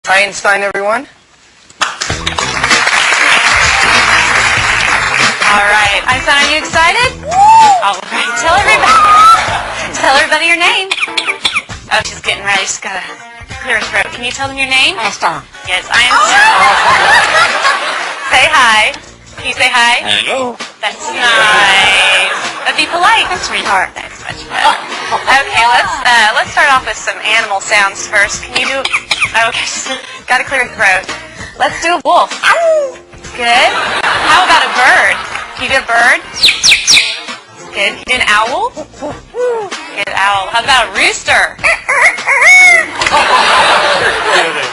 Einstein, everyone. All right, Einstein, are you excited? All right, tell everybody your name. Oh, she's getting ready. She's got to clear her throat. Can you tell them your name? Einstein. Yes, Einstein. Say hi. Can you say hi? Hello. That's nice. But be polite. Sweetheart. That's much better. Okay, let's start off with some animal sounds first. Can you do? Okay, got to clear your throat. Let's do a wolf. Good. How about a bird? Can you do a bird? Good. Can you do an owl? Good owl. How about a rooster?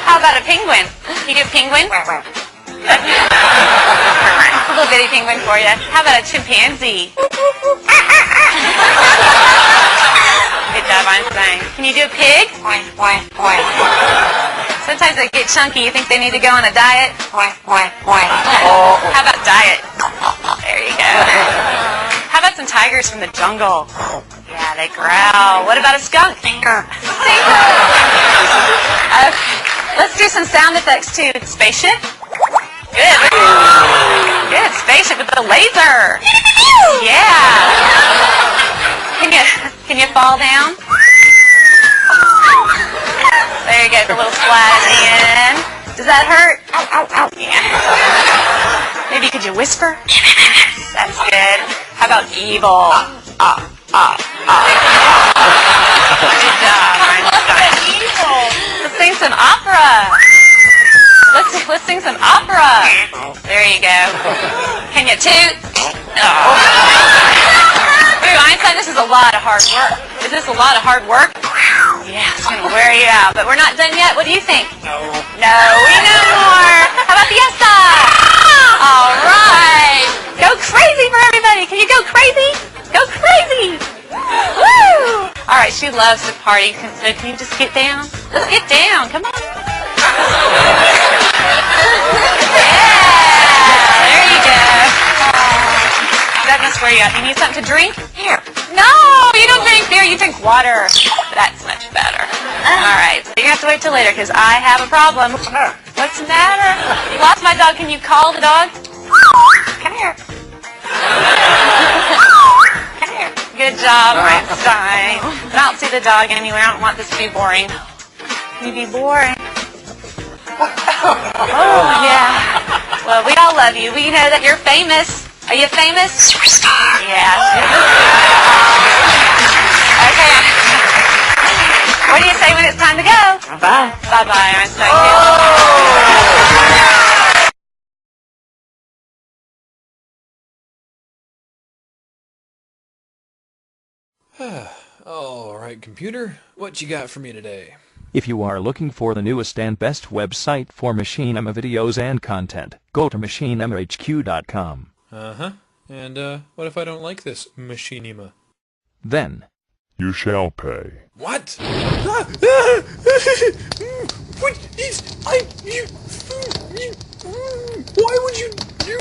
How about a penguin? Can you do a penguin? A little bitty penguin for you. How about a chimpanzee? Good job, Einstein. Can you do a pig? Sometimes they get chunky. You think they need to go on a diet? How about diet? There you go. How about some tigers from the jungle? Yeah, they growl. What about a skunk? Stinker. Okay. Let's do some sound effects too. Spaceship. Good. Good. Spaceship with the laser. Yeah. Can you fall down? There you go. The little slide at the end. Does that hurt? Yeah. Maybe could you whisper? That's good. How about evil? Good job, Einstein. Evil. Let's sing some opera. Let's sing some opera. There you go. Can you toot? Ooh, Einstein, this is a lot of hard work. Is this a lot of hard work? Yeah, it's going to wear you out. But we're not done yet. What do you think? No, we know more. How about fiesta? All right. Go crazy for everybody. Can you go crazy? Go crazy. Woo! All right, she loves to party. So can you just get down? Let's get down. Come on. Yeah, there you go. That must wear you out. You need something to drink? Here. No, you don't drink beer. You drink water. That's much better. All right, so you're going to have to wait till later because I have a problem. What's the matter? What's the matter? You lost my dog. Can you call the dog? Come here. Come here. Good job, Einstein. I don't see the dog anywhere. I don't want this to be boring. Can you be boring? Oh, yeah. Well, we all love you. We know that you're famous. Are you famous? Superstar. Yeah. Okay. What do you say when it's time to go? Bye. Bye-bye, Einstein. All right, computer, what you got for me today? If you are looking for the newest and best website for Machinima videos and content, go to machinimahq.com. Uh-huh. And, what if I don't like this Machinima? Then, You shall pay. What? What is... Why would you do